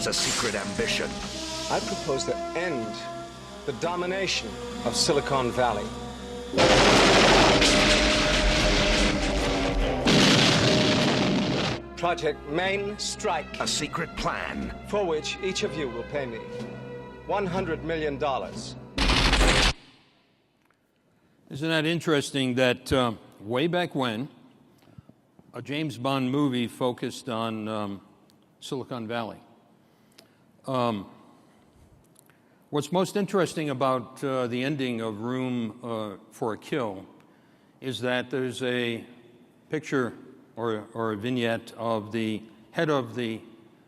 has a secret ambition. I propose to end the domination of Silicon Valley. Project Main Strike. A secret plan. For which each of you will pay me $100 million. Isn't that interesting that way back when, a James Bond movie focused on Silicon Valley. What's most interesting about the ending of Room for a Kill is that there's a picture or a vignette of the head of the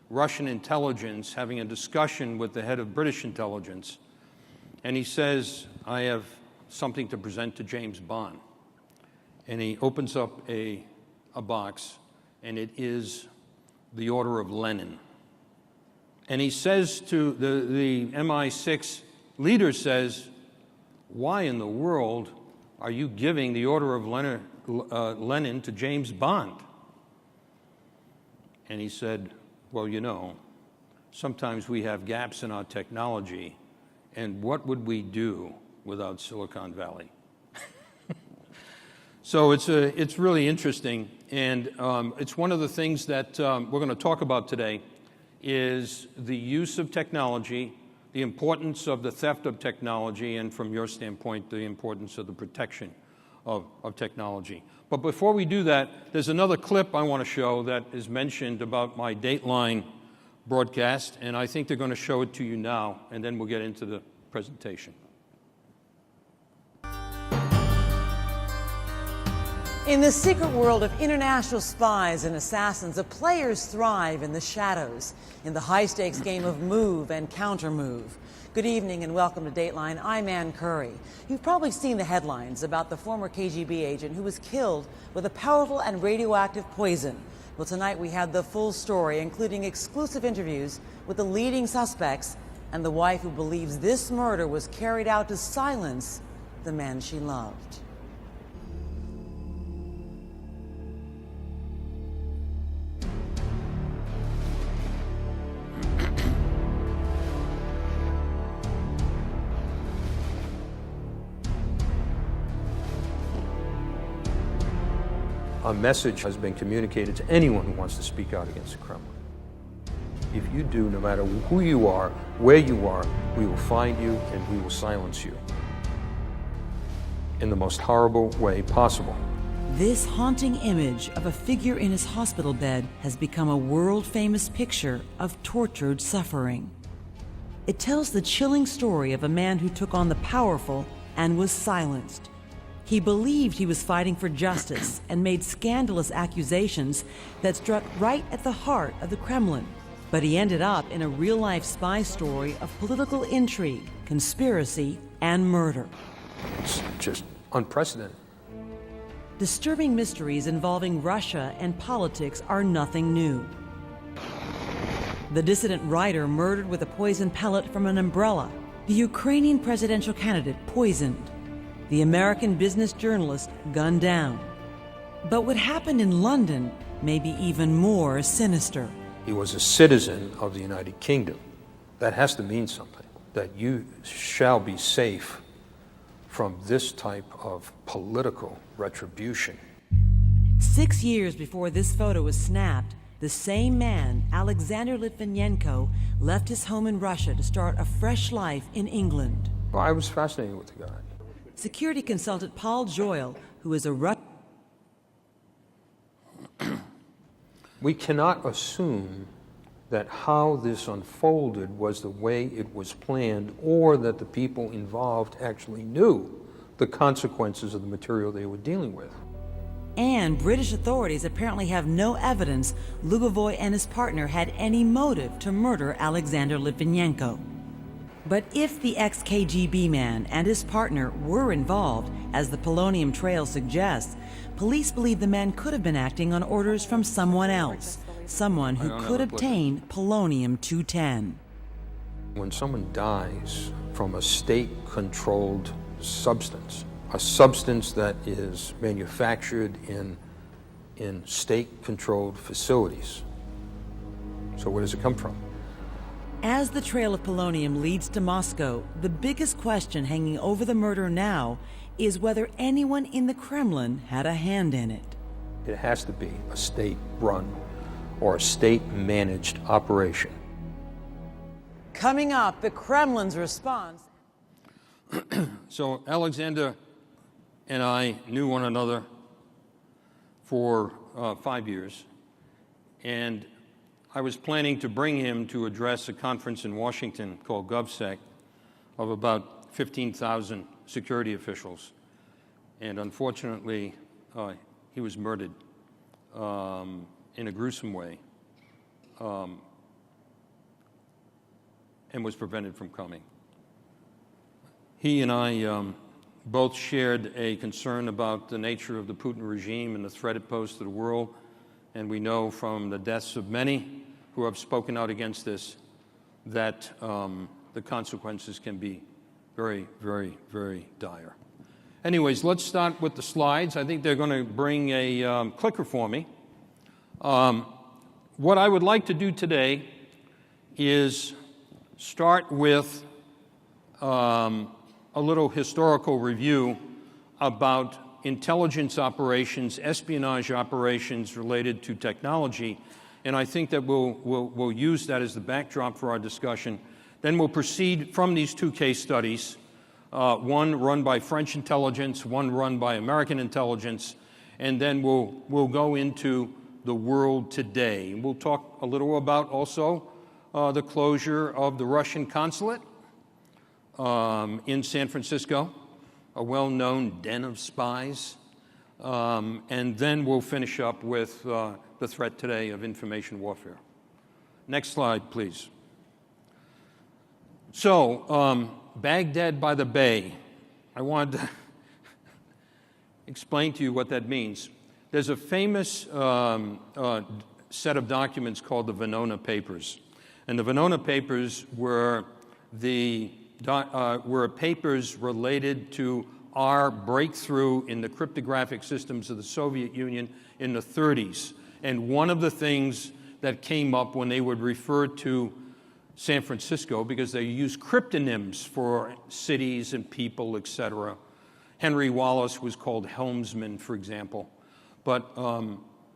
Russian intelligence having a discussion with the head of British intelligence. And he says, I have something to present to James Bond. And he opens up a box, and it is the Order of Lenin. And he says to the MI6 leader says, why in the world are you giving the Order of Lenin to James Bond? And he said, well, you know, sometimes we have gaps in our technology, and what would we do without Silicon Valley? So it's really interesting, and it's one of the things that we're going to talk about today is the use of technology, the importance of the theft of technology, and from your standpoint, the importance of the protection of technology. But before we do that, there's another clip I want to show that is mentioned about my Dateline broadcast, and I think they're going to show it to you now, and then we'll get into the presentation. In the secret world of international spies and assassins, the players thrive in the shadows, in the high-stakes game of move and counter-move. Good evening and welcome to Dateline. I'm Ann Curry. You've probably seen the headlines about the former KGB agent who was killed with a powerful and radioactive poison. Well, tonight we have the full story, including exclusive interviews with the leading suspects and the wife who believes this murder was carried out to silence the man she loved. A message has been communicated to anyone who wants to speak out against the Kremlin. If you do, no matter who you are, where you are, we will find you and we will silence you in the most horrible way possible. This haunting image of a figure in his hospital bed has become a world-famous picture of tortured suffering. It tells the chilling story of a man who took on the powerful and was silenced. He believed he was fighting for justice and made scandalous accusations that struck right at the heart of the Kremlin. But he ended up in a real-life spy story of political intrigue, conspiracy, and murder. It's just unprecedented. Disturbing mysteries involving Russia and politics are nothing new. The dissident writer murdered with a poison pellet from an umbrella. The Ukrainian presidential candidate poisoned. The American business journalist gunned down. But what happened in London may be even more sinister. He was a citizen of the United Kingdom. That has to mean something, that you shall be safe from this type of political retribution. 6 years before this photo was snapped, the same man, Alexander Litvinenko, left his home in Russia to start a fresh life in England. Well, I was fascinated with the guy. Security consultant Paul Joyle, who is a We cannot assume that how this unfolded was the way it was planned, or that the people involved actually knew the consequences of the material they were dealing with. And British authorities apparently have no evidence Lugovoy and his partner had any motive to murder Alexander Litvinenko. But if the ex-KGB man and his partner were involved, as the polonium trail suggests, police believe the men could have been acting on orders from someone else, someone who could obtain polonium-210. When someone dies from a state-controlled substance, a substance that is manufactured in state-controlled facilities, so where does it come from? As the trail of polonium leads to Moscow, the biggest question hanging over the murder now is whether anyone in the Kremlin had a hand in it. It has to be a state-run or a state-managed operation. Coming up, the Kremlin's response. So Alexander and I knew one another for 5 years, and I was planning to bring him to address a conference in Washington called GovSec of about 15,000 security officials. And unfortunately, he was murdered in a gruesome way and was prevented from coming. He and I both shared a concern about the nature of the Putin regime and the threat it posed to the world. And we know from the deaths of many who have spoken out against this that the consequences can be very, very, very dire. Anyways, let's start with the slides. I think they're going to bring a clicker for me. What I would like to do today is start with a little historical review about intelligence operations, espionage operations related to technology, and I think that we'll use that as the backdrop for our discussion. Then we'll proceed from these two case studies, one run by French intelligence, one run by American intelligence, and then we'll go into the world today. We'll talk a little about also the closure of the Russian consulate in San Francisco, a well-known den of spies, and then we'll finish up with the threat today of information warfare. Next slide, please. So, Baghdad by the Bay. I wanted to explain to you what that means. There's a famous set of documents called the Venona Papers. And the Venona Papers were papers related to our breakthrough in the cryptographic systems of the Soviet Union in the 30s. And one of the things that came up when they would refer to San Francisco, because they used cryptonyms for cities and people, etc. Henry Wallace was called Helmsman, for example. But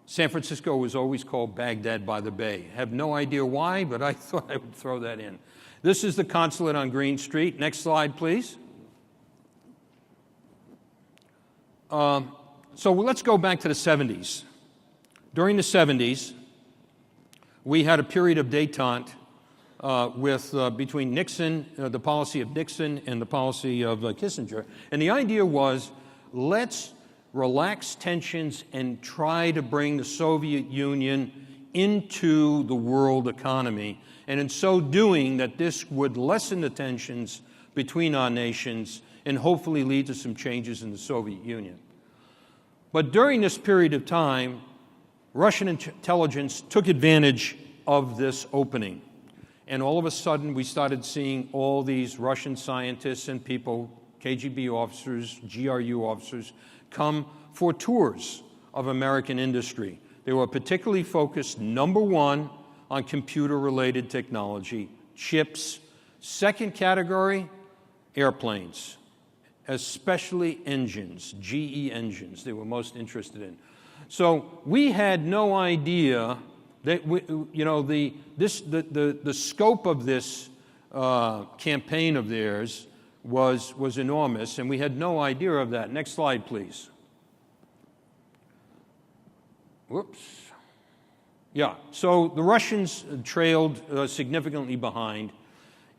San Francisco was always called Baghdad by the Bay. I have no idea why, but I thought I would throw that in. This is the consulate on Green Street. Next slide, please. So let's go back to the 70s. During the 70s, we had a period of détente between Nixon, the policy of Nixon, and the policy of Kissinger. And the idea was, let's relax tensions and try to bring the Soviet Union into the world economy. And in so doing, that this would lessen the tensions between our nations and hopefully lead to some changes in the Soviet Union. But during this period of time, Russian intelligence took advantage of this opening. And all of a sudden, we started seeing all these Russian scientists and people, KGB officers, GRU officers, come for tours of American industry. They were particularly focused, number one, on computer-related technology, chips. Second category, airplanes, especially engines, GE engines, they were most interested in. So we had no idea that the scope of this campaign of theirs was enormous, and we had no idea of that. Next slide, please. Whoops. Yeah, so the Russians trailed significantly behind,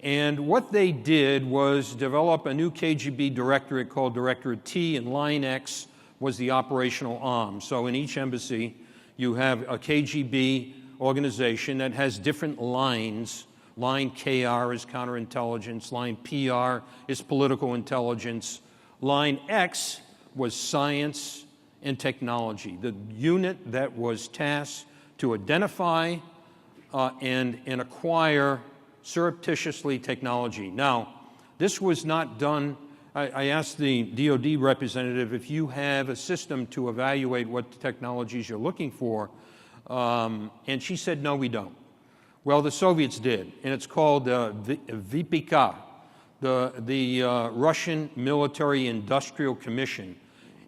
and what they did was develop a new KGB directorate called Directorate T, and Line X was the operational arm. So in each embassy, you have a KGB organization that has different lines. Line KR is counterintelligence. Line PR is political intelligence. Line X was science and technology, the unit that was tasked to identify and acquire surreptitiously technology. Now, this was not done. I asked the DoD representative if you have a system to evaluate what technologies you're looking for, and she said, no, we don't. Well, the Soviets did, and it's called VPK, the Russian Military Industrial Commission,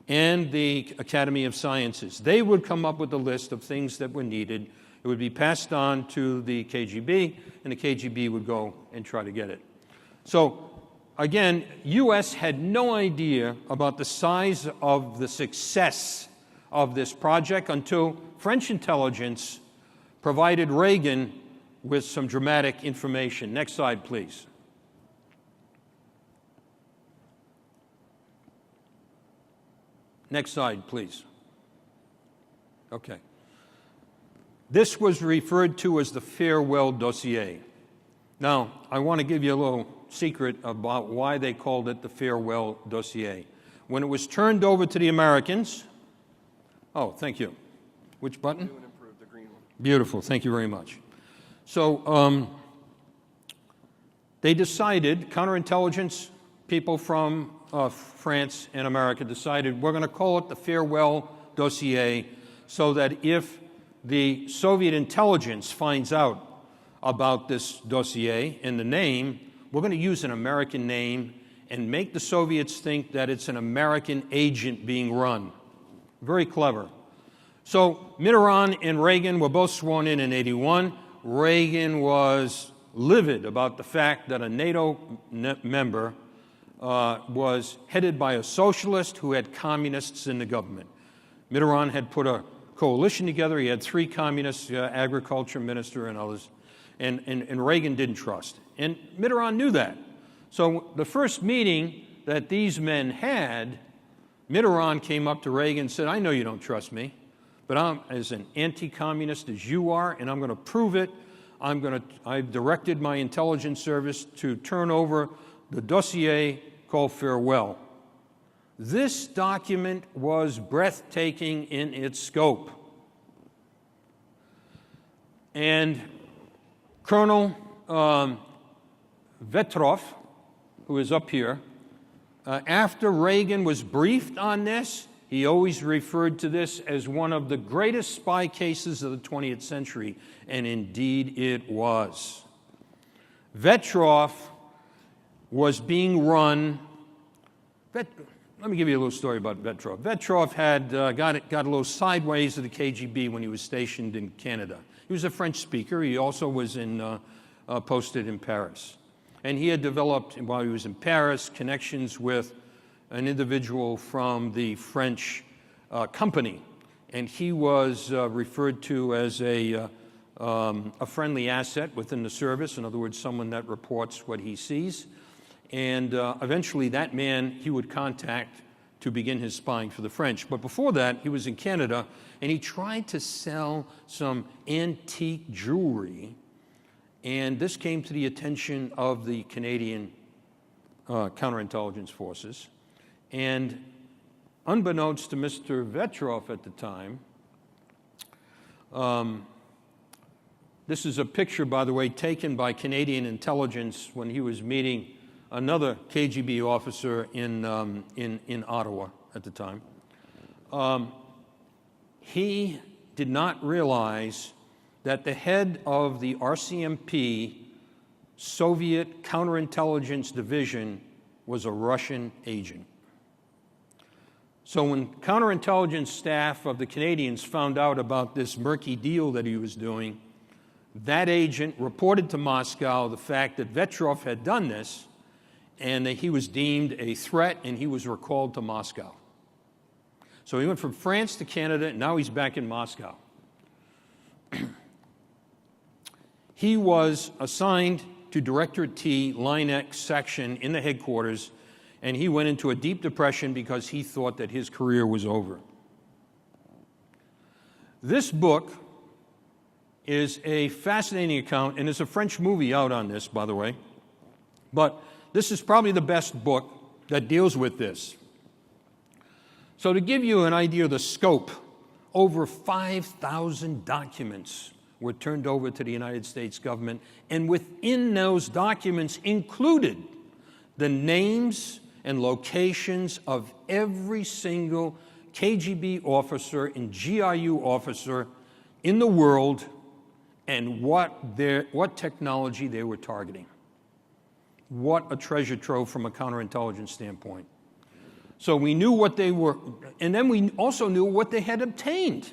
and the Academy of Sciences. They would come up with a list of things that were needed. It would be passed on to the KGB, and the KGB would go and try to get it. So, again, U.S. had no idea about the size of the success of this project until French intelligence provided Reagan with some dramatic information. Next slide, please. Next slide, please. Okay. This was referred to as the farewell dossier. Now, I want to give you a little secret about why they called it the farewell dossier. When it was turned over to the Americans, oh, thank you. Which button? New and improved, the green one. Beautiful, thank you very much. So they decided, counterintelligence people from France and America decided we're going to call it the farewell dossier so that if the Soviet intelligence finds out about this dossier and the name, we're going to use an American name and make the Soviets think that it's an American agent being run. Very clever. So Mitterrand and Reagan were both sworn in 81. Reagan was livid about the fact that a NATO member was headed by a socialist who had communists in the government. Mitterrand had put a coalition together. He had 3 communists, agriculture minister and others, and Reagan didn't trust. And Mitterrand knew that. So the first meeting that these men had, Mitterrand came up to Reagan and said, I know you don't trust me, but I'm as an anti-communist as you are, and I'm going to prove it. I've directed my intelligence service to turn over the dossier called Farewell. This document was breathtaking in its scope. And Colonel Vetrov, who is up here, after Reagan was briefed on this, he always referred to this as one of the greatest spy cases of the 20th century, and indeed it was. Vetrov was being run. Let me give you a little story about Vetrov. Vetrov had got a little sideways to the KGB when he was stationed in Canada. He was a French speaker. He also was posted in Paris. And he had developed, while he was in Paris, connections with an individual from the French company. And he was referred to as a friendly asset within the service, in other words, someone that reports what he sees. And eventually that man he would contact to begin his spying for the French. But before that, he was in Canada, and he tried to sell some antique jewelry. And this came to the attention of the Canadian counterintelligence forces. And unbeknownst to Mr. Vetrov at the time, this is a picture, by the way, taken by Canadian intelligence when he was meeting another KGB officer in Ottawa at the time. He did not realize that the head of the RCMP Soviet counterintelligence division was a Russian agent. So when counterintelligence staff of the Canadians found out about this murky deal that he was doing, that agent reported to Moscow the fact that Vetrov had done this, and that he was deemed a threat, and he was recalled to Moscow. So he went from France to Canada, and now he's back in Moscow. He was assigned to Director T, Line X section in the headquarters, and he went into a deep depression because he thought that his career was over. This book is a fascinating account, and there's a French movie out on this, by the way, but this is probably the best book that deals with this. So to give you an idea of the scope, over 5,000 documents were turned over to the United States government, and within those documents included the names and locations of every single KGB officer and GRU officer in the world, and what technology they were targeting. What a treasure trove from a counterintelligence standpoint. So we knew what they were, and then we also knew what they had obtained,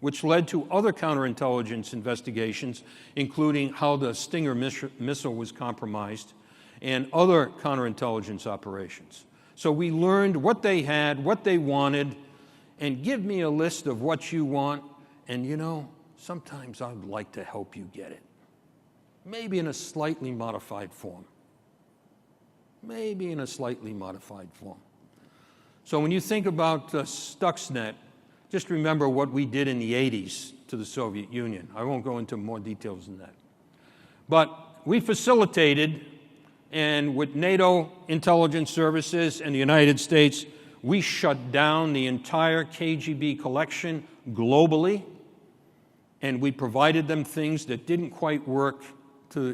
which led to other counterintelligence investigations, including how the Stinger missile was compromised and other counterintelligence operations. So we learned what they had, what they wanted, and give me a list of what you want, and you know, sometimes I'd like to help you get it. Maybe in a slightly modified form. Maybe in a slightly modified form. So when you think about Stuxnet, just remember what we did in the 80s to the Soviet Union. I won't go into more details than that. But we facilitated, and with NATO intelligence services and the United States, we shut down the entire KGB collection globally, and we provided them things that didn't quite work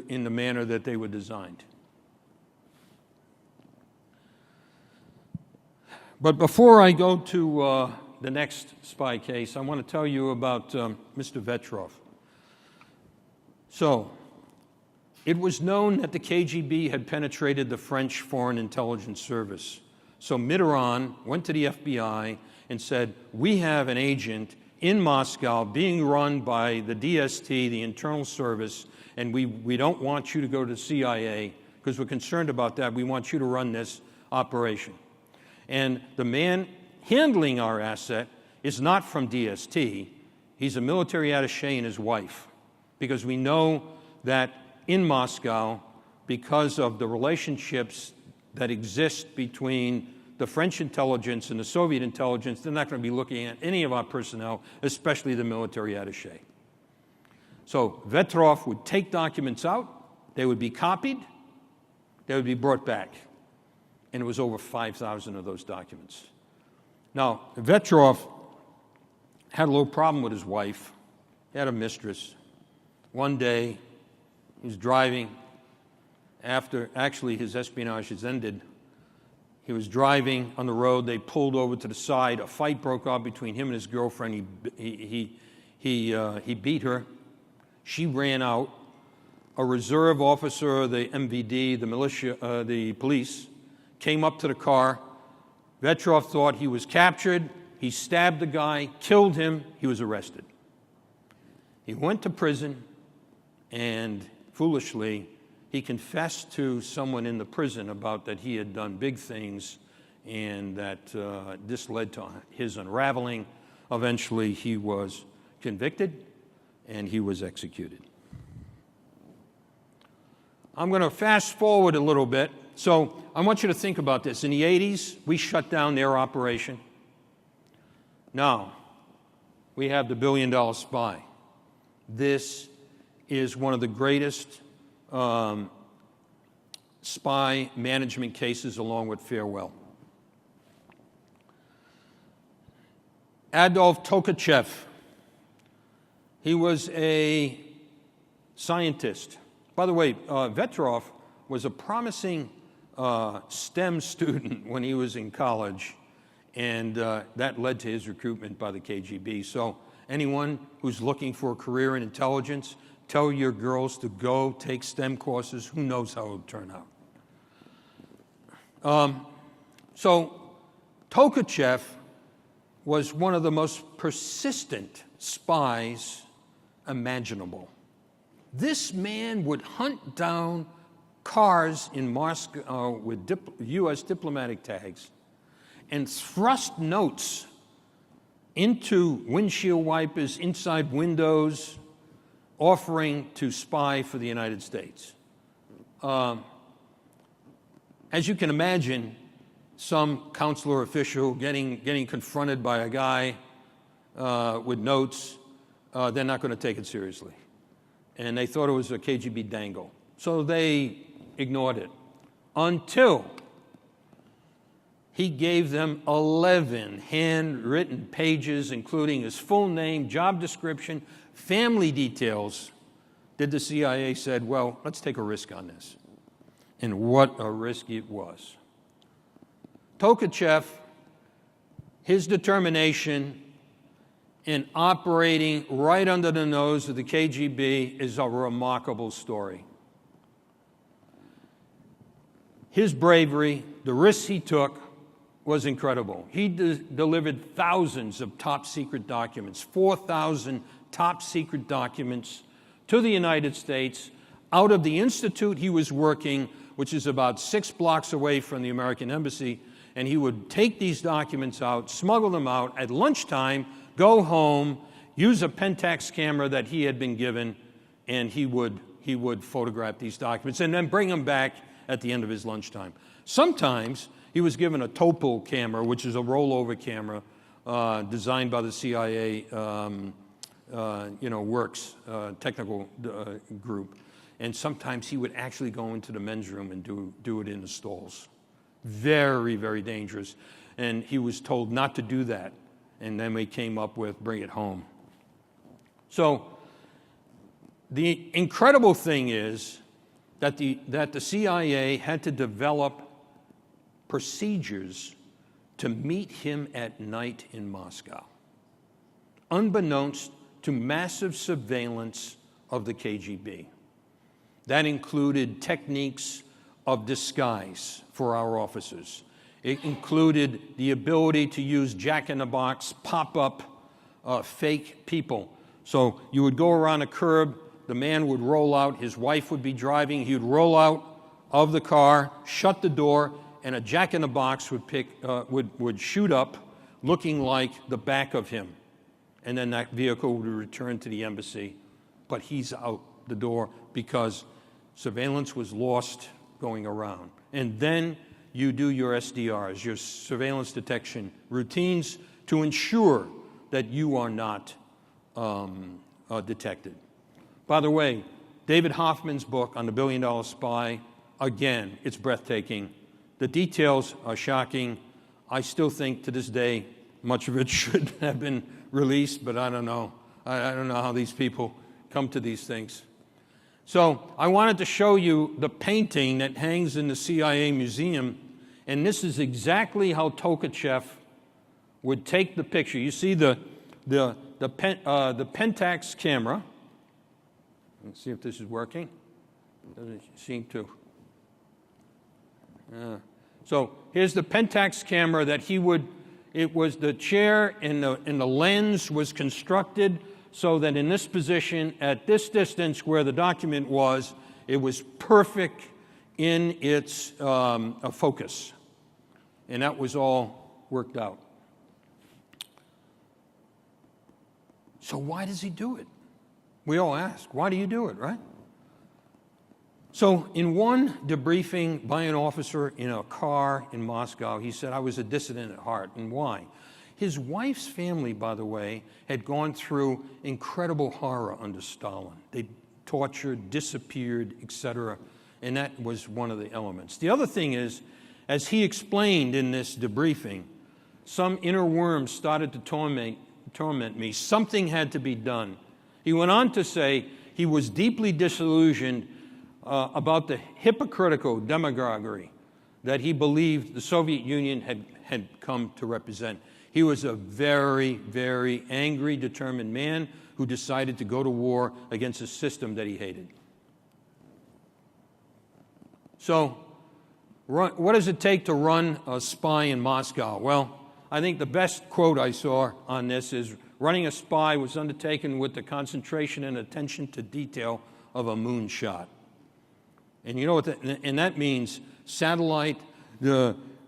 in the manner that they were designed. But before I go to the next spy case, I want to tell you about Mr. Vetrov. So, it was known that the KGB had penetrated the French Foreign Intelligence Service. So Mitterrand went to the FBI and said, we have an agent in Moscow being run by the DST, the Internal Service, and we don't want you to go to the CIA because we're concerned about that. We want you to run this operation. And the man handling our asset is not from DST. He's a military attaché and his wife, because we know that in Moscow, because of the relationships that exist between the French intelligence and the Soviet intelligence, they're not going to be looking at any of our personnel, especially the military attaché. So Vetrov would take documents out, they would be copied, they would be brought back. And it was over 5,000 of those documents. Now, Vetrov had a little problem with his wife. He had a mistress. One day, he was driving after, actually, his espionage has ended. He was driving on the road. They pulled over to the side. A fight broke out between him and his girlfriend. He beat her. She ran out. A reserve officer of the MVD, the militia, the police, came up to the car. Vetrov thought he was captured. He stabbed the guy, killed him. He was arrested. He went to prison, and foolishly, he confessed to someone in the prison about that he had done big things, and that this led to his unraveling. Eventually, he was convicted, and he was executed. I'm going to fast forward a little bit. So I want you to think about this. In the 80s, we shut down their operation. Now, we have the billion-dollar spy. This is one of the greatest spy management cases, along with Farewell. Adolf Tokachev. He was a scientist. By the way, Vetrov was a promising STEM student when he was in college, and that led to his recruitment by the KGB. So anyone who's looking for a career in intelligence, tell your girls to go take STEM courses. Who knows how it'll turn out. So Tokachev was one of the most persistent spies imaginable. This man would hunt down cars in Moscow with U.S. diplomatic tags and thrust notes into windshield wipers, inside windows, offering to spy for the United States. As you can imagine, some consular official getting confronted by a guy with notes, they're not going to take it seriously. And they thought it was a KGB dangle. So they ignored it until he gave them 11 handwritten pages, including his full name, job description, family details. Did the CIA said, well, let's take a risk on this. And what a risk it was. Tokachev, his determination and operating right under the nose of the KGB is a remarkable story. His bravery, the risks he took, was incredible. He delivered thousands of top-secret documents, 4,000 top-secret documents to the United States out of the institute he was working, which is about 6 blocks away from the American embassy, and he would take these documents out, smuggle them out at lunchtime, go home, use a Pentax camera that he had been given, and he would photograph these documents and then bring them back at the end of his lunchtime. Sometimes he was given a Topol camera, which is a rollover camera designed by the CIA works technical group. And sometimes he would actually go into the men's room and do it in the stalls. Very, very dangerous. And he was told not to do that. And then we came up with bring it home. So the incredible thing is that the CIA had to develop procedures to meet him at night in Moscow, unbeknownst to massive surveillance of the KGB. That included techniques of disguise for our officers. It included the ability to use jack-in-the-box, pop-up fake people. So you would go around a curb, the man would roll out, his wife would be driving, he would roll out of the car, shut the door, and a jack-in-the-box would shoot up looking like the back of him. And then that vehicle would return to the embassy, but he's out the door because surveillance was lost going around. And then you do your SDRs, your surveillance detection routines, to ensure that you are not detected. By the way, David Hoffman's book on the $1 Billion Spy, again, it's breathtaking. The details are shocking. I still think to this day much of it should have been released, but I don't know. I don't know how these people come to these things. So I wanted to show you the painting that hangs in the CIA museum, and this is exactly how Tokachev would take the picture. You see the Pentax camera. Let's see if this is working. Doesn't seem to. So here's the Pentax camera that he would. It was the chair and the lens was constructed so that in this position, at this distance where the document was, it was perfect in its focus. And that was all worked out. So why does he do it? We all ask, why do you do it, right? So in one debriefing by an officer in a car in Moscow, he said, I was a dissident at heart. And why? His wife's family, by the way, had gone through incredible horror under Stalin. They tortured, disappeared, etc. And that was one of the elements. The other thing is, as he explained in this debriefing, some inner worm started to torment me. Something had to be done. He went on to say he was deeply disillusioned about the hypocritical demagoguery that he believed the Soviet Union had come to represent. He was a very, very angry, determined man who decided to go to war against a system that he hated. So, what does it take to run a spy in Moscow? Well, I think the best quote I saw on this is, running a spy was undertaken with the concentration and attention to detail of a moonshot. And you know what and that means? Satellite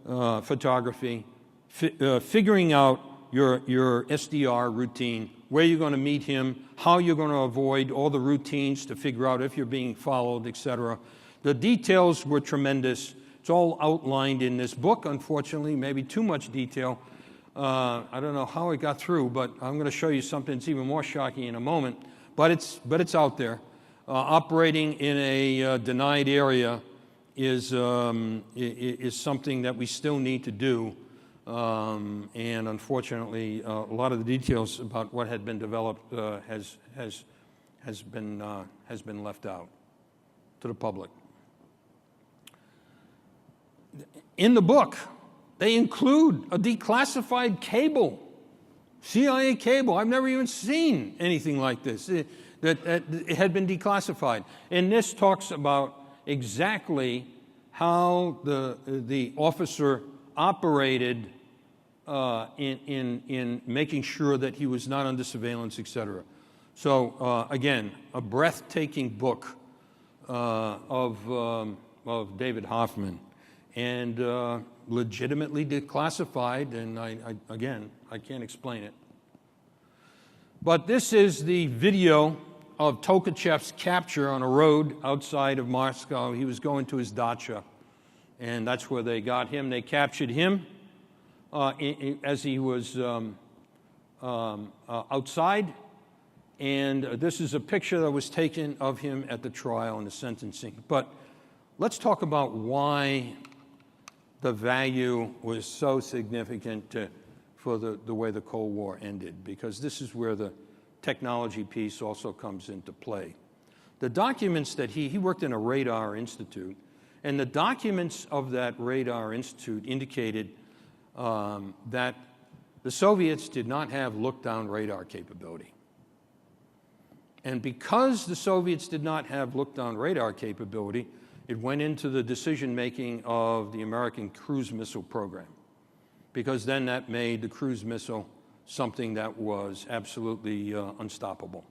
photography, figuring out your SDR routine, where you're going to meet him, how you're going to avoid all the routines to figure out if you're being followed, etc. The details were tremendous. It's all outlined in this book, unfortunately, maybe too much detail. I don't know how it got through, but I'm going to show you something that's even more shocking in a moment. But it's out there. Operating in a denied area is something that we still need to do, and unfortunately, a lot of the details about what had been developed has been left out to the public. In the book, they include a declassified cable CIA cable. I've never even seen anything like this. That it had been declassified. And this talks about exactly how the officer operated in making sure that he was not under surveillance, etc. So again, a breathtaking book of David Hoffman, and legitimately declassified. And I can't explain it. But this is the video of Tokachev's capture on a road outside of Moscow. He was going to his dacha, and that's where they got him. They captured him as he was outside, and this is a picture that was taken of him at the trial and the sentencing. But let's talk about why the value was so significant for the way the Cold War ended, because this is where the technology piece also comes into play. The documents that he worked in a radar institute, and the documents of that radar institute indicated that the Soviets did not have look-down radar capability. And because the Soviets did not have look-down radar capability, it went into the decision-making of the American cruise missile program, because then that made the cruise missile something that was absolutely unstoppable.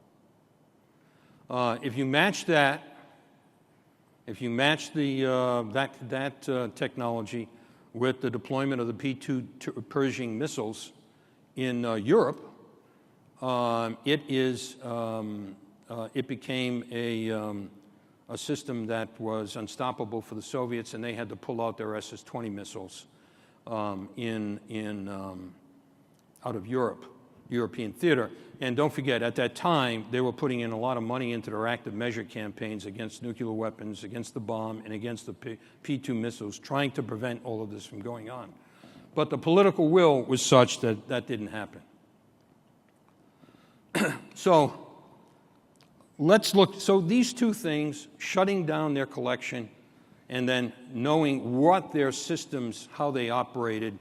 If you match that, if you match that technology with the deployment of the P-2 Pershing missiles in Europe, it became a system that was unstoppable for the Soviets, and they had to pull out their SS-20 missiles out of European theater. And don't forget, at that time, they were putting in a lot of money into their active measure campaigns against nuclear weapons, against the bomb, and against the P-2 missiles, trying to prevent all of this from going on. But the political will was such that that didn't happen. So let's look. So these two things, shutting down their collection and then knowing what their systems, how they operated,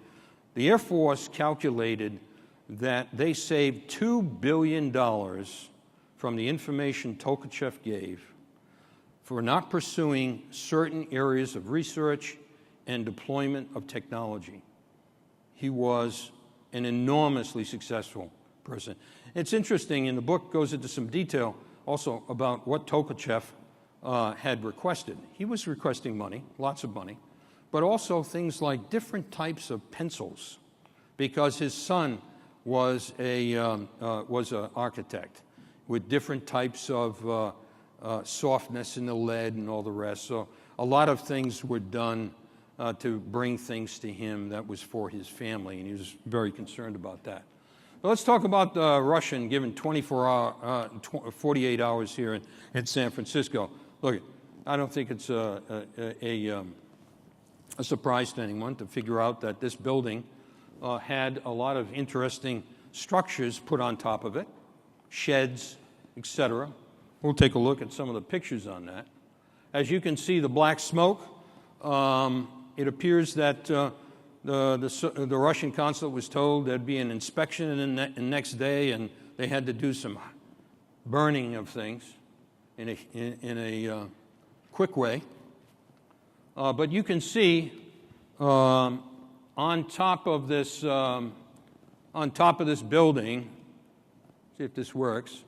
the Air Force calculated that they saved $2 billion from the information Tokachev gave for not pursuing certain areas of research and deployment of technology. He was an enormously successful person. It's interesting, and the book goes into some detail also about what Tokachev had requested. He was requesting money, lots of money, but also things like different types of pencils, because his son was an architect with different types of softness in the lead and all the rest. So a lot of things were done to bring things to him that was for his family, and he was very concerned about that. But let's talk about the Russian given 48 hours here in San Francisco. Look, I don't think it's a surprise to anyone to figure out that this building had a lot of interesting structures put on top of it, sheds, etc. We'll take a look at some of the pictures on that. As you can see, the black smoke, it appears that the Russian consulate was told there'd be an inspection the next day, and they had to do some burning of things in a quick way. But you can see on top of this building, see if this works,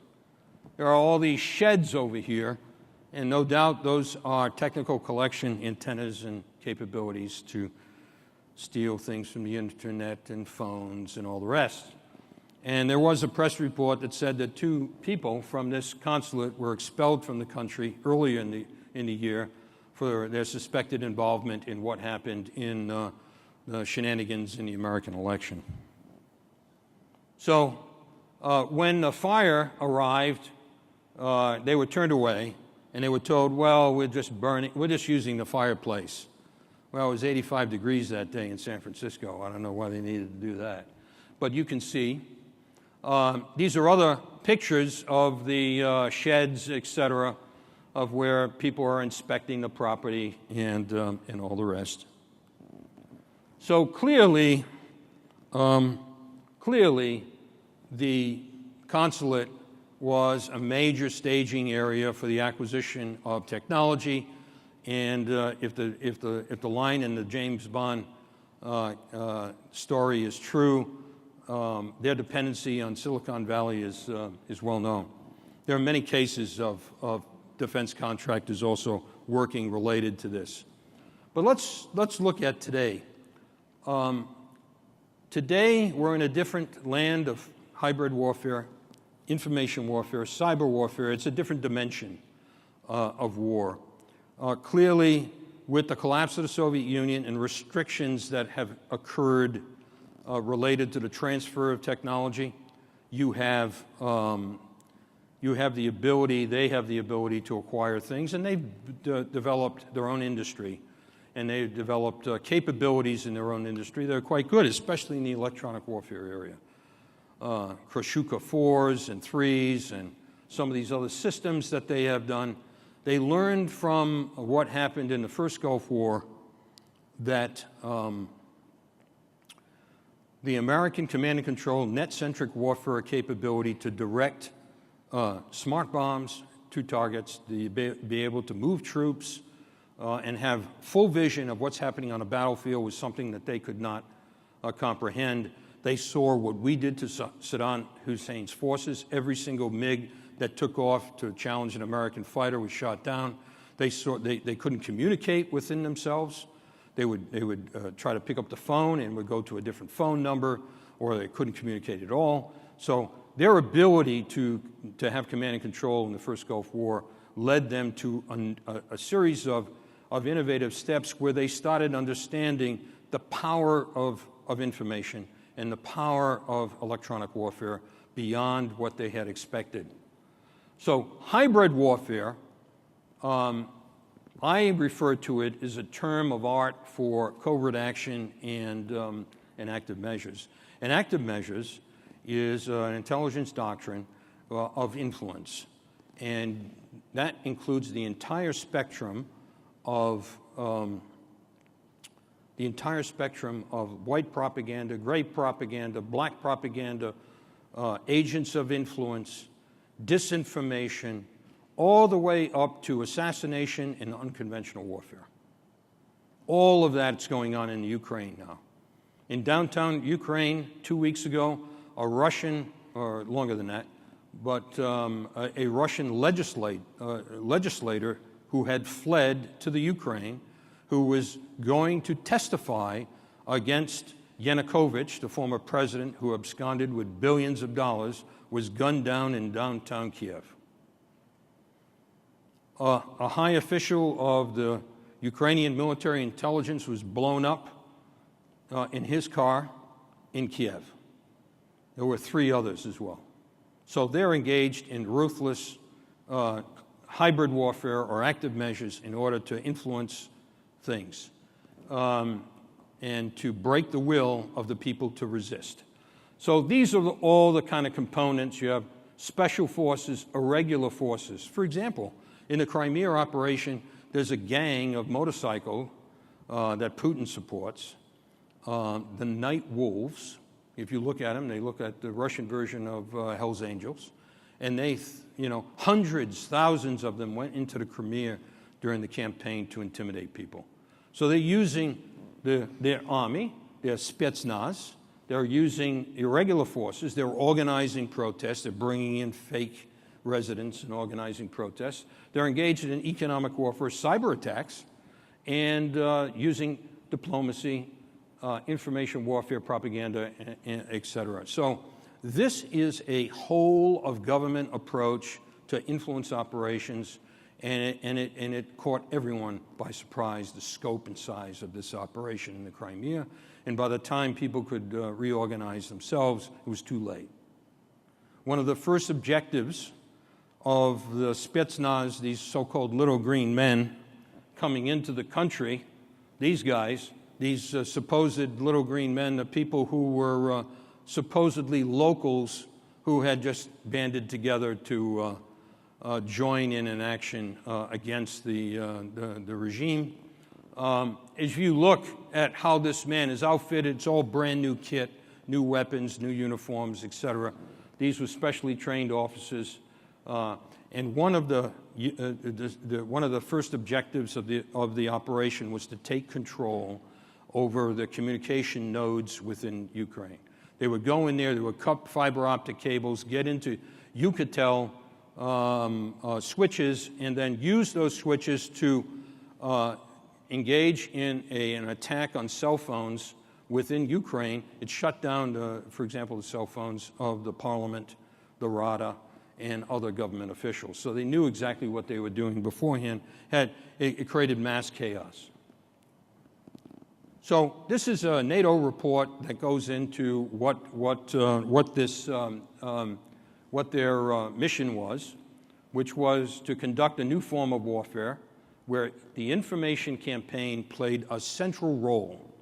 there are all these sheds over here, and no doubt those are technical collection antennas and capabilities to steal things from the internet and phones and all the rest. And there was a press report that said that 2 people from this consulate were expelled from the country earlier in the year for their suspected involvement in what happened in the shenanigans in the American election. So when the fire arrived, they were turned away, and they were told, well, we're just using the fireplace. Well, it was 85 degrees that day in San Francisco. I don't know why they needed to do that. But you can see, these are other pictures of the sheds, etc., of where people are inspecting the property and all the rest. So clearly, the consulate was a major staging area for the acquisition of technology, and if the line in the James Bond story is true, their dependency on Silicon Valley is well known. There are many cases of defense contractors also working related to this. But let's look at today. Today, we're in a different land of hybrid warfare, information warfare, cyber warfare. It's a different dimension of war. Clearly, with the collapse of the Soviet Union and restrictions that have occurred related to the transfer of technology, you have the ability, they have the ability to acquire things, and they've developed their own industry, and they've developed capabilities in their own industry that are quite good, especially in the electronic warfare area. Krashuka 4s and 3s and some of these other systems that they have done. They learned from what happened in the first Gulf War that the American command and control net-centric warfare capability to direct smart bombs to targets, to be able to move troops and have full vision of what's happening on a battlefield was something that they could not comprehend. They saw what we did to Saddam Hussein's forces. Every single MiG that took off to challenge an American fighter was shot down. They couldn't communicate within themselves. They would try to pick up the phone and would go to a different phone number, or they couldn't communicate at all. So their ability to have command and control in the first Gulf War led them to a series of innovative steps where they started understanding the power of information and the power of electronic warfare beyond what they had expected. So hybrid warfare, I refer to it as a term of art for covert action and active measures. And active measures is an intelligence doctrine of influence, and that includes the entire spectrum of white propaganda, gray propaganda, black propaganda, agents of influence, disinformation, all the way up to assassination and unconventional warfare. All of that's going on in Ukraine now. In downtown Ukraine, 2 weeks ago, a Russian, or longer than that, but a Russian legislator who had fled to the Ukraine, who was going to testify against Yanukovych, the former president who absconded with billions of dollars, was gunned down in downtown Kiev. A high official of the Ukrainian military intelligence was blown up in his car in Kiev. There were 3 others as well. So they're engaged in ruthless hybrid warfare or active measures in order to influence things and to break the will of the people to resist. So these are all the kind of components. You have special forces, irregular forces. For example, in the Crimea operation, there's a gang of motorcycle that Putin supports, the Night Wolves. If you look at them, they look at the Russian version of Hell's Angels. And they, hundreds, thousands of them went into the Crimea during the campaign to intimidate people. So they're using their army, their Spetsnaz, they're using irregular forces, they're organizing protests, they're bringing in fake residents and organizing protests. They're engaged in economic warfare, cyber attacks, and using diplomacy, information warfare, propaganda, et cetera. So this is a whole of government approach to influence operations, and it caught everyone by surprise, the scope and size of this operation in the Crimea. And by the time people could reorganize themselves, it was too late. One of the first objectives of the Spetsnaz, these so-called little green men coming into the country, these guys, these supposed little green men, the people who were supposedly locals who had just banded together to join in an action against the regime. As you look at how this man is outfitted, it's all brand new kit, new weapons, new uniforms, etc. These were specially trained officers, and one of the first objectives of the operation was to take control over the communication nodes within Ukraine. They would go in there, they would cut fiber optic cables, get into Yukatel switches, and then use those switches to engage in an attack on cell phones within Ukraine. It shut down, for example, the cell phones of the parliament, the Rada, and other government officials. So they knew exactly what they were doing beforehand. It created mass chaos. So this is a NATO report that goes into what their mission was, which was to conduct a new form of warfare where the information campaign played a central role.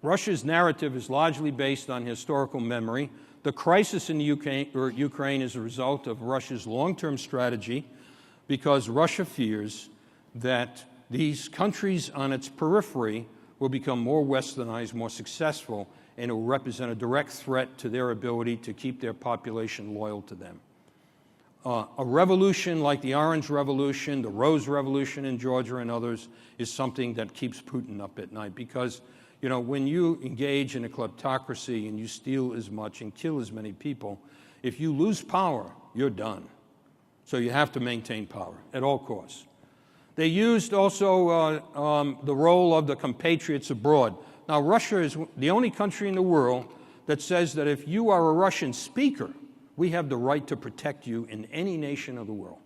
Russia's narrative is largely based on historical memory. The crisis in Ukraine is a result of Russia's long-term strategy because Russia fears that these countries on its periphery will become more westernized, more successful, and it will represent a direct threat to their ability to keep their population loyal to them. A revolution like the Orange Revolution, the Rose Revolution in Georgia and others is something that keeps Putin up at night because, you know, when you engage in a kleptocracy and you steal as much and kill as many people, if you lose power, you're done. So you have to maintain power at all costs. They used also the role of the compatriots abroad. Now, Russia is the only country in the world that says that if you are a Russian speaker, we have the right to protect you in any nation of the world.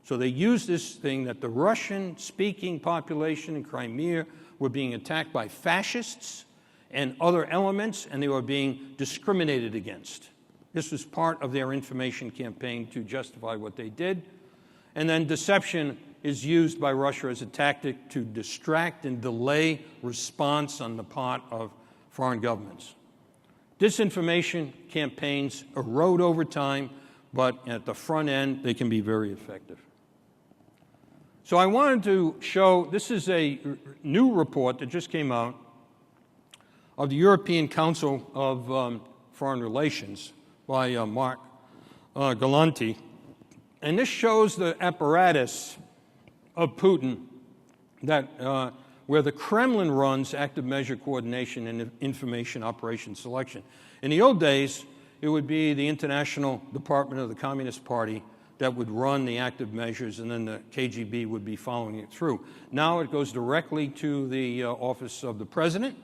So they used this thing that the Russian-speaking population in Crimea were being attacked by fascists and other elements, and they were being discriminated against. This was part of their information campaign to justify what they did. And then deception is used by Russia as a tactic to distract and delay response on the part of foreign governments. Disinformation campaigns erode over time, but at the front end, they can be very effective. So I wanted to show, this is a new report that just came out of the European Council of Foreign Relations by Mark Galanti. And this shows the apparatus of Putin that where the Kremlin runs active measure coordination and information operation selection. In the old days, it would be the International Department of the Communist Party that would run the active measures, and then the KGB would be following it through. Now it goes directly to the office of the president,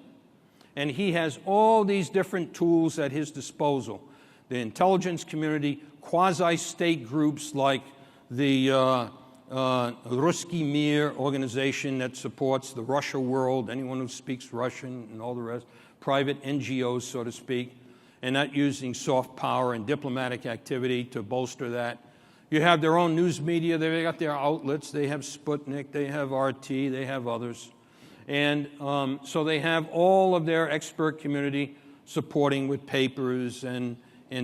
and he has all these different tools at his disposal. The intelligence community, quasi-state groups like the Rusский Mir organization that supports the Russia world, anyone who speaks Russian and all the rest, private NGOs, so to speak, and not using soft power and diplomatic activity to bolster that. You have their own news media, they've got their outlets, they have Sputnik, they have RT, they have others. And so they have all of their expert community supporting with papers and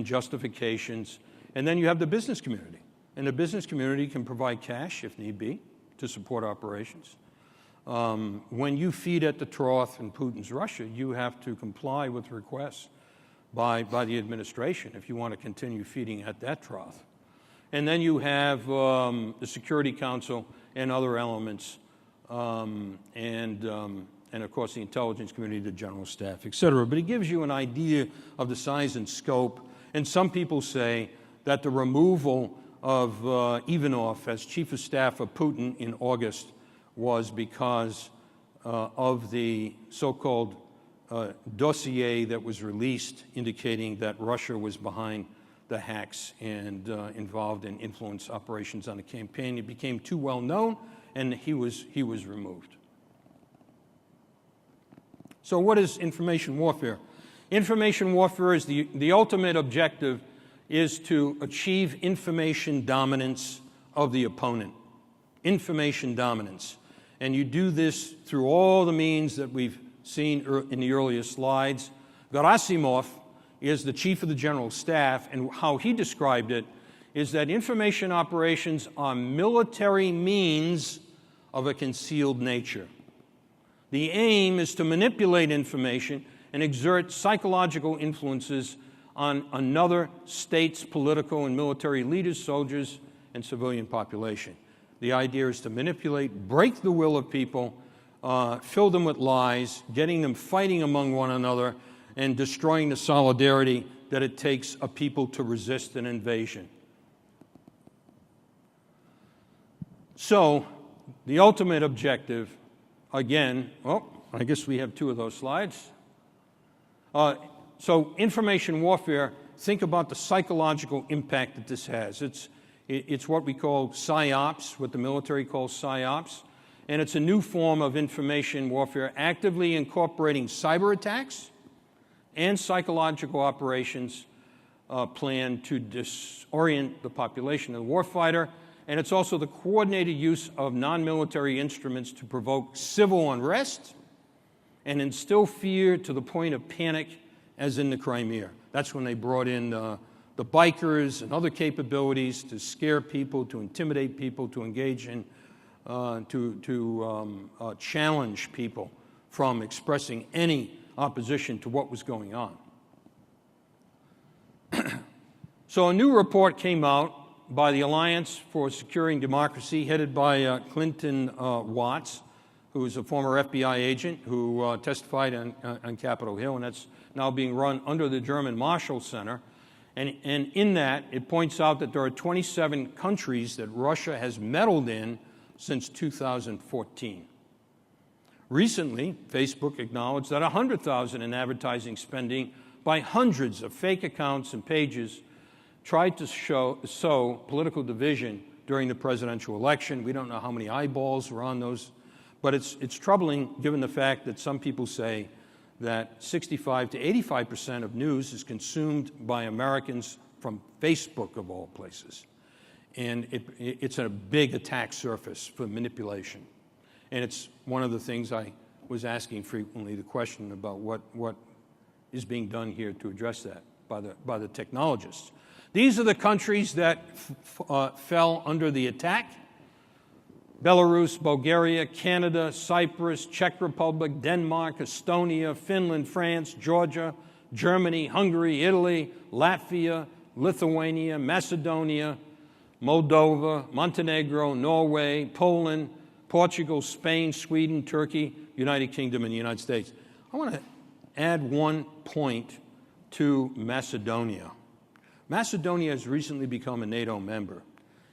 justifications. And then you have the business community. And the business community can provide cash, if need be, to support operations. When you feed at the trough in Putin's Russia, you have to comply with requests by the administration if you want to continue feeding at that trough. And then you have the Security Council and other elements, and of course the intelligence community, the general staff, et cetera. But it gives you an idea of the size and scope. And some people say that the removal of Ivanov as chief of staff of Putin in August was because of the so-called dossier that was released indicating that Russia was behind the hacks and involved in influence operations on the campaign. It became too well known, and he was removed. So what is information warfare? Information warfare is the ultimate objective is to achieve information dominance of the opponent. Information dominance. And you do this through all the means that we've seen in the earlier slides. Gerasimov is the chief of the general staff, and how he described it is that information operations are military means of a concealed nature. The aim is to manipulate information and exert psychological influences on another state's political and military leaders, soldiers, and civilian population. The idea is to manipulate, break the will of people, fill them with lies, getting them fighting among one another, and destroying the solidarity that it takes a people to resist an invasion. So, the ultimate objective, again, I guess we have two of those slides. So, information warfare, think about the psychological impact that this has. It's what we call PSYOPs, what the military calls PSYOPs, and it's a new form of information warfare actively incorporating cyber attacks and psychological operations planned to disorient the population of the warfighter. And it's also the coordinated use of non-military instruments to provoke civil unrest and instill fear to the point of panic, as in the Crimea. That's when they brought in the bikers and other capabilities to scare people, to intimidate people, to engage in, to challenge people from expressing any opposition to what was going on. So a new report came out by the Alliance for Securing Democracy, headed by Clinton Watts, who is a former FBI agent who testified on Capitol Hill, and that's now being run under the German Marshall Center. And in that, it points out that there are 27 countries that Russia has meddled in since 2014. Recently, Facebook acknowledged that $100,000 in advertising spending by hundreds of fake accounts and pages tried to sow political division during the presidential election. We don't know how many eyeballs were on those, but it's troubling given the fact that some people say that 65 to 85% of news is consumed by Americans from Facebook, of all places. And it's a big attack surface for manipulation. And it's one of the things I was asking frequently, the question about what is being done here to address that by the technologists. These are the countries that fell under the attack: Belarus, Bulgaria, Canada, Cyprus, Czech Republic, Denmark, Estonia, Finland, France, Georgia, Germany, Hungary, Italy, Latvia, Lithuania, Macedonia, Moldova, Montenegro, Norway, Poland, Portugal, Spain, Sweden, Turkey, United Kingdom, and the United States. I want to add one point to Macedonia. Macedonia has recently become a NATO member.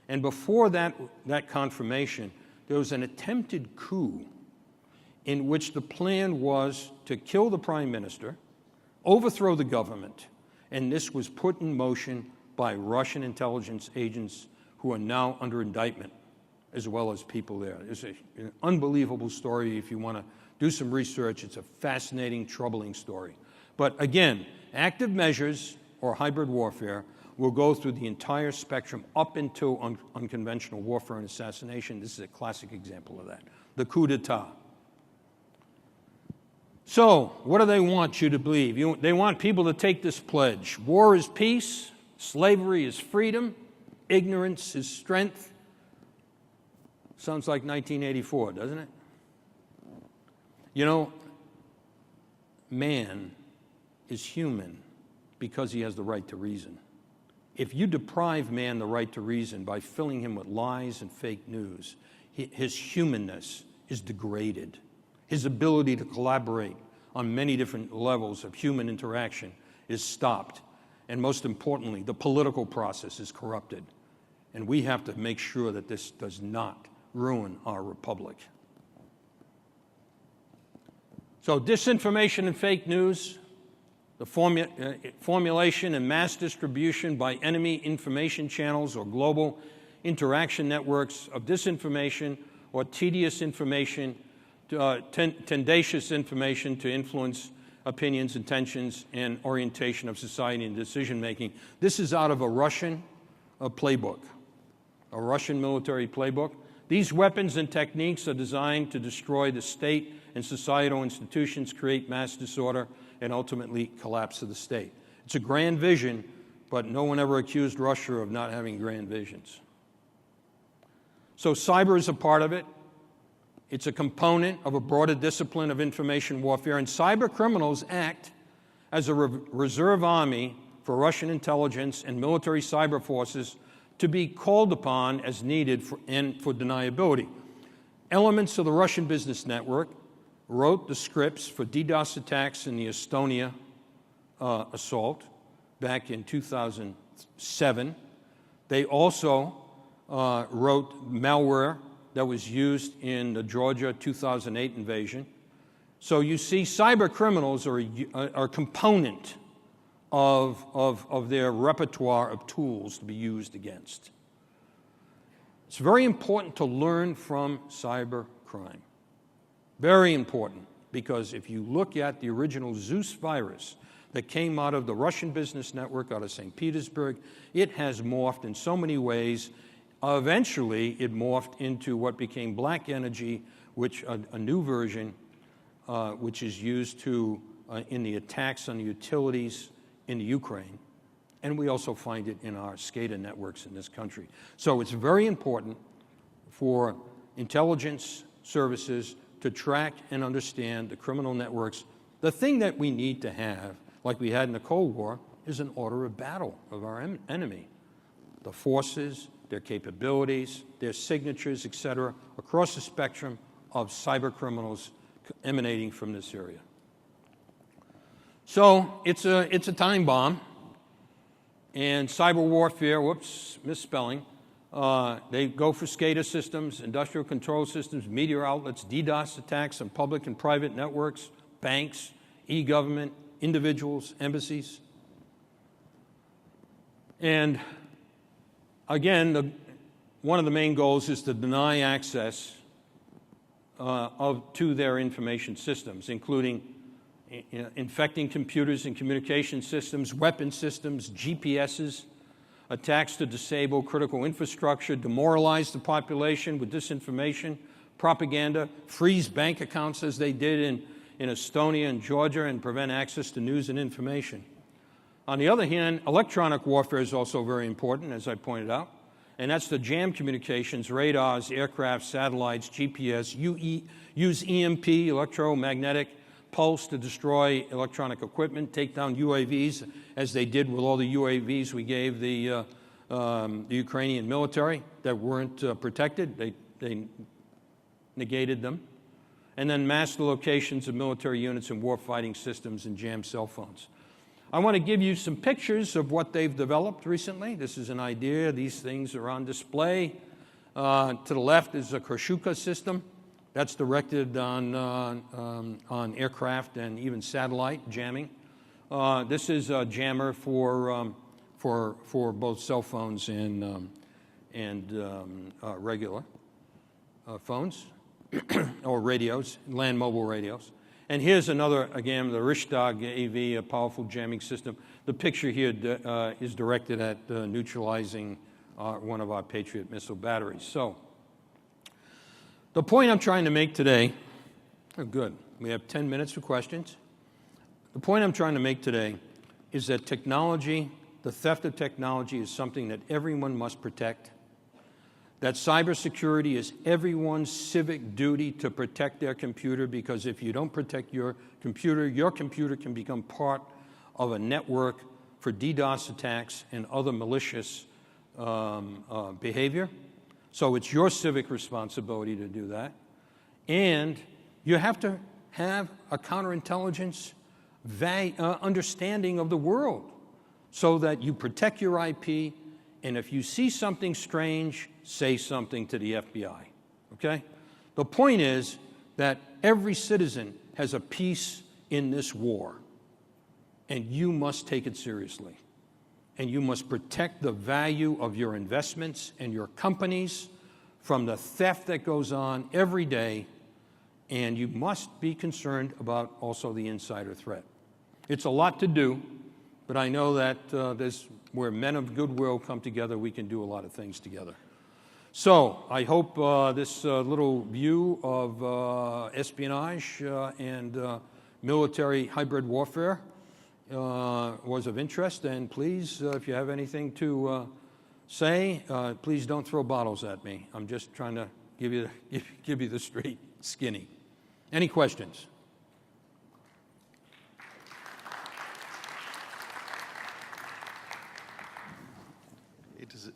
And before that confirmation, there was an attempted coup in which the plan was to kill the prime minister, overthrow the government, and this was put in motion by Russian intelligence agents who are now under indictment, as well as people there. It's an unbelievable story. If you want to do some research, it's a fascinating, troubling story. But again, active measures or hybrid warfare will go through the entire spectrum up until unconventional warfare and assassination. This is a classic example of that, the coup d'etat. So, what do they want you to believe? They want people to take this pledge: war is peace, slavery is freedom, ignorance is strength. Sounds like 1984, doesn't it? You know, man is human because he has the right to reason. If you deprive man the right to reason by filling him with lies and fake news, his humanness is degraded. His ability to collaborate on many different levels of human interaction is stopped. And most importantly, the political process is corrupted. And we have to make sure that this does not ruin our republic. So disinformation and fake news, the formulation and mass distribution by enemy information channels or global interaction networks of disinformation or tedious information, tendacious information to influence opinions, intentions, and orientation of society and decision-making. This is out of a Russian playbook, a Russian military playbook. These weapons and techniques are designed to destroy the state and societal institutions, create mass disorder, and ultimately collapse of the state. It's a grand vision, but no one ever accused Russia of not having grand visions. So cyber is a part of it. It's a component of a broader discipline of information warfare, and cyber criminals act as a reserve army for Russian intelligence and military cyber forces to be called upon as needed for deniability. Elements of the Russian business network wrote the scripts for DDoS attacks in the Estonia assault back in 2007. They also wrote malware that was used in the Georgia 2008 invasion. So you see, cyber criminals are a component of their repertoire of tools to be used against. It's very important to learn from cyber crime. Very important, because if you look at the original Zeus virus that came out of the Russian business network out of St. Petersburg, it has morphed in so many ways. Eventually, it morphed into what became black energy, which a new version, which is used in the attacks on the utilities in the Ukraine. And we also find it in our SCADA networks in this country. So it's very important for intelligence services to track and understand the criminal networks. The thing that we need to have, like we had in the Cold War, is an order of battle of our enemy. The forces, their capabilities, their signatures, etc., across the spectrum of cyber criminals emanating from this area. So it's a time bomb, and cyber warfare, whoops, misspelling, they go for SCADA systems, industrial control systems, media outlets, DDoS attacks on public and private networks, banks, e-government, individuals, embassies. And again, one of the main goals is to deny access to their information systems, including infecting computers and communication systems, weapon systems, GPSs, attacks to disable critical infrastructure, demoralize the population with disinformation, propaganda, freeze bank accounts as they did in Estonia and Georgia, and prevent access to news and information. On the other hand, electronic warfare is also very important, as I pointed out, and that's to jam communications, radars, aircraft, satellites, GPS, use EMP, electromagnetic pulse, to destroy electronic equipment, take down UAVs, as they did with all the UAVs we gave the Ukrainian military that weren't protected. They negated them. And then mask the locations of military units and warfighting systems and jam cell phones. I want to give you some pictures of what they've developed recently. This is an idea. These things are on display. To the left is a Krashuka system. That's directed on aircraft and even satellite jamming. This is a jammer for both cell phones and regular phones or radios, land mobile radios. And here's another, again, the Richtag AV, a powerful jamming system. The picture here is directed at neutralizing one of our Patriot missile batteries. So the point I'm trying to make today, good, we have 10 minutes for questions. The point I'm trying to make today is that technology, the theft of technology, is something that everyone must protect. That cybersecurity is everyone's civic duty to protect their computer, because if you don't protect your computer can become part of a network for DDoS attacks and other malicious behavior. So it's your civic responsibility to do that. And you have to have a counterintelligence understanding of the world so that you protect your IP, and if you see something strange, say something to the FBI, okay? The point is that every citizen has a piece in this war, and you must take it seriously. And you must protect the value of your investments and your companies from the theft that goes on every day, and you must be concerned about also the insider threat. It's a lot to do, but I know that where men of goodwill come together, we can do a lot of things together. So I hope this little view of espionage and military hybrid warfare was of interest. And please, if you have anything to say, please don't throw bottles at me. I'm just trying to give you the straight skinny. Any questions?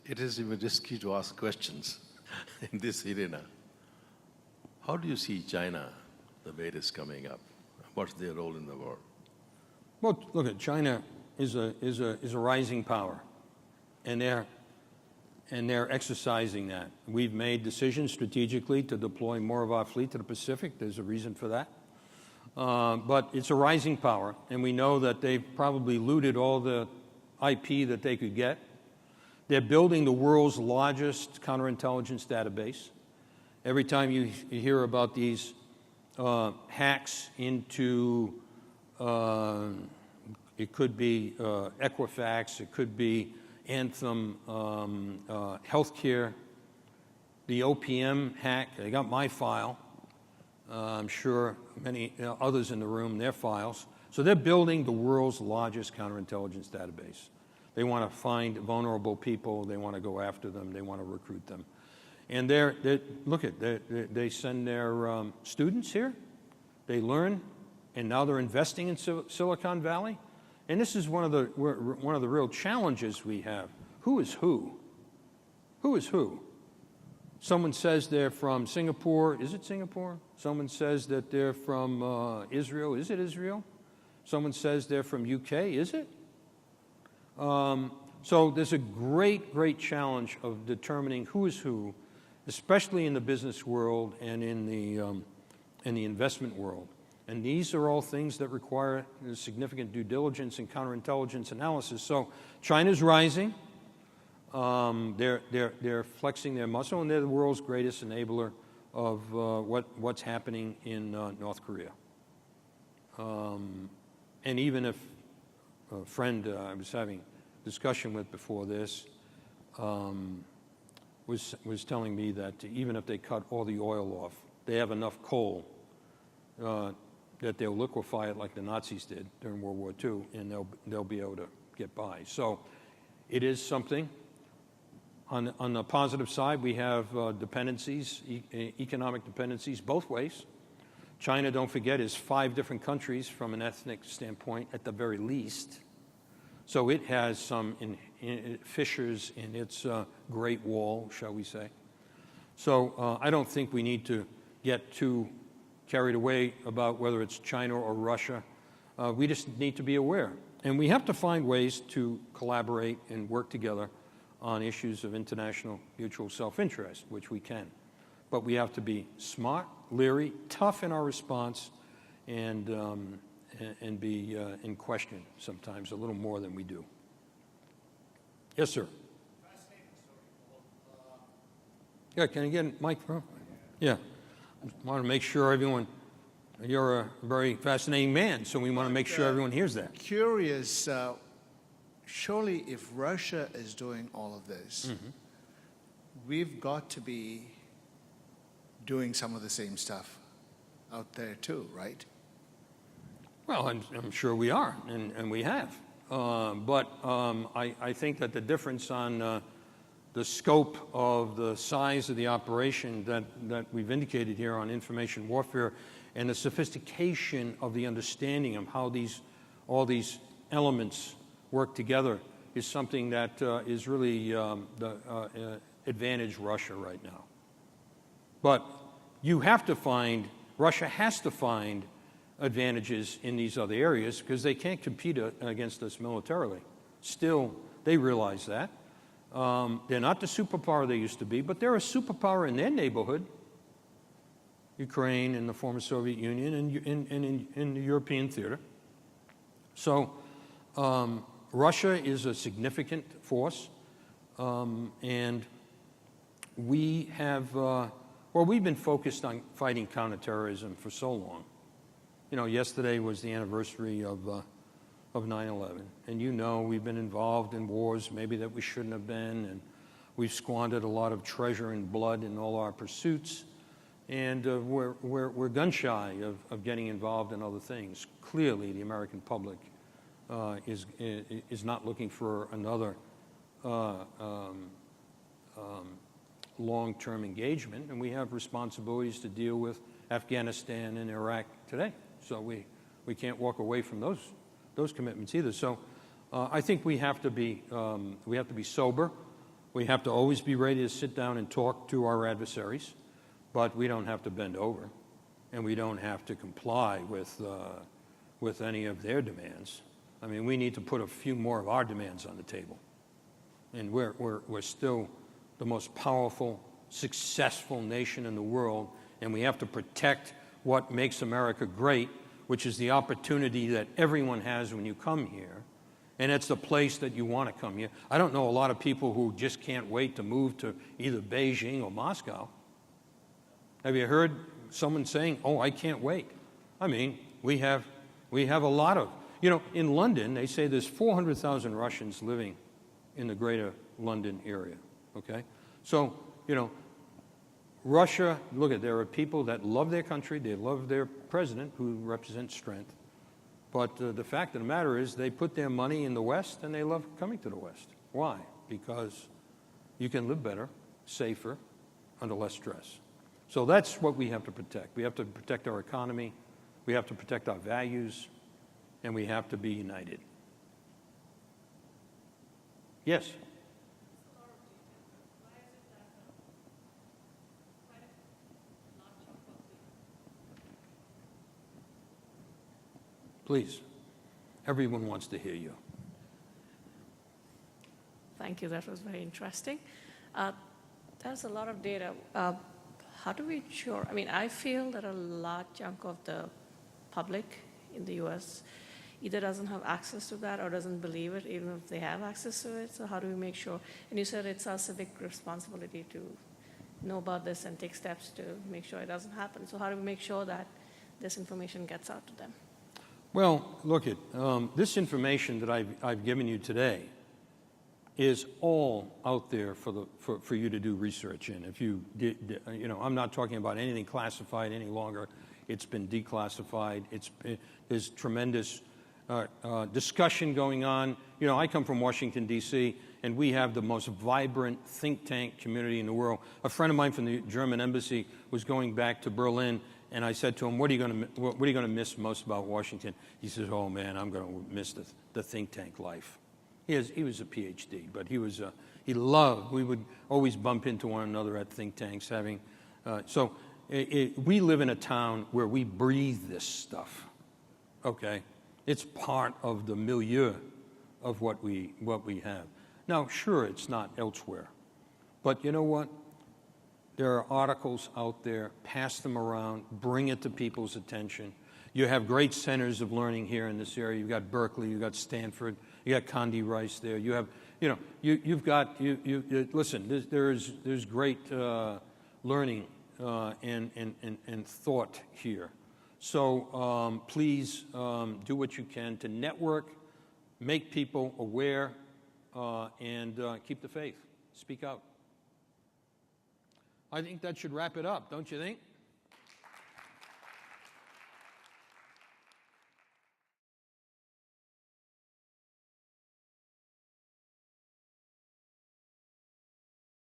It is even risky to ask questions in this arena. How do you see China, the way it is coming up? What's their role in the world? Well, look at China is a rising power, and they're exercising that. We've made decisions strategically to deploy more of our fleet to the Pacific. There's a reason for that. But it's a rising power, and we know that they've probably looted all the IP that they could get. They're building the world's largest counterintelligence database. Every time you hear about these hacks into, it could be Equifax, it could be Anthem, healthcare, the OPM hack, they got my file. I'm sure many others in the room, their files. So they're building the world's largest counterintelligence database. They want to find vulnerable people. They want to go after them. They want to recruit them. And they send their students here. They learn, and now they're investing in Silicon Valley. And this is one of the real challenges we have. Who is who? Who is who? Someone says they're from Singapore. Is it Singapore? Someone says that they're from Israel. Is it Israel? Someone says they're from UK. Is it? So there's a great challenge of determining who is who, especially in the business world and in the investment world. And these are all things that require significant due diligence and counterintelligence analysis. So China's rising. They're flexing their muscle, and they're the world's greatest enabler of what's happening in North Korea. And even if a friend I was having discussion with before this was telling me that even if they cut all the oil off, they have enough coal that they'll liquefy it like the Nazis did during World War II, and they'll be able to get by. So it is something. On the positive side, we have dependencies, economic dependencies both ways. China, don't forget, is 5 different countries from an ethnic standpoint at the very least. So it has some fissures in its Great Wall, shall we say. So I don't think we need to get too carried away about whether it's China or Russia. We just need to be aware. And we have to find ways to collaborate and work together on issues of international mutual self-interest, which we can. But we have to be smart, leery, tough in our response, and be in question sometimes a little more than we do. Yes, sir. Yeah, can I get a mic? Yeah. I want to make sure everyone, you're a very fascinating man, so we want to make sure everyone hears that. Curious, surely if Russia is doing all of this, we've got to be doing some of the same stuff out there too, right? Well, I'm sure we are, and we have. But I think that the difference on the scope of the size of the operation that we've indicated here on information warfare and the sophistication of the understanding of how all these elements work together is something that is really advantage Russia right now. But Russia has to find advantages in these other areas because they can't compete against us militarily. Still, they realize that. They're not the superpower they used to be, but they're a superpower in their neighborhood, Ukraine and the former Soviet Union and in the European theater. So Russia is a significant force, and we have, we've been focused on fighting counterterrorism for so long. You know, yesterday was the anniversary of 9/11, and we've been involved in wars maybe that we shouldn't have been, and we've squandered a lot of treasure and blood in all our pursuits, and we're gun shy of getting involved in other things. Clearly, the American public is not looking for another long-term engagement, and we have responsibilities to deal with Afghanistan and Iraq today. So we can't walk away from those commitments either. So I think we have to be sober. We have to always be ready to sit down and talk to our adversaries, but we don't have to bend over, and we don't have to comply with any of their demands. I mean, we need to put a few more of our demands on the table. And we're still the most powerful, successful nation in the world, and we have to protect what makes America great, which is the opportunity that everyone has when you come here, and it's the place that you want to come here. I don't know a lot of people who just can't wait to move to either Beijing or Moscow. Have you heard someone saying, oh, I can't wait? I mean, we have a lot of, in London, they say there's 400,000 Russians living in the greater London area, okay? So, Russia, there are people that love their country, they love their president who represents strength, but the fact of the matter is they put their money in the West and they love coming to the West. Why? Because you can live better, safer, under less stress. So that's what we have to protect. We have to protect our economy, we have to protect our values, and we have to be united. Yes? Please. Everyone wants to hear you. Thank you. That was very interesting. There's a lot of data. How do we ensure? I mean, I feel that a large chunk of the public in the U.S. either doesn't have access to that or doesn't believe it, even if they have access to it. So how do we make sure? And you said it's our civic responsibility to know about this and take steps to make sure it doesn't happen. So how do we make sure that this information gets out to them? Well, look this information that I've given you today is all out there for you to do research in. If you did, I'm not talking about anything classified any longer. It's been declassified. There's tremendous discussion going on. I come from Washington, D.C., and we have the most vibrant think tank community in the world. A friend of mine from the German embassy was going back to Berlin, and I said to him, what are you going to miss most about Washington? He says, oh, man, I'm going to miss the think tank life. He was a PhD, but he loved, we would always bump into one another at think tanks having, we live in a town where we breathe this stuff, okay? It's part of the milieu of what we have. Now, sure, it's not elsewhere, but you know what? There are articles out there, pass them around, bring it to people's attention. You have great centers of learning here in this area. You've got Berkeley, you've got Stanford, you got Condi Rice there. You have, you've got, listen, there's great learning and thought here. So please do what you can to network, make people aware, and keep the faith. Speak out. I think that should wrap it up, don't you think?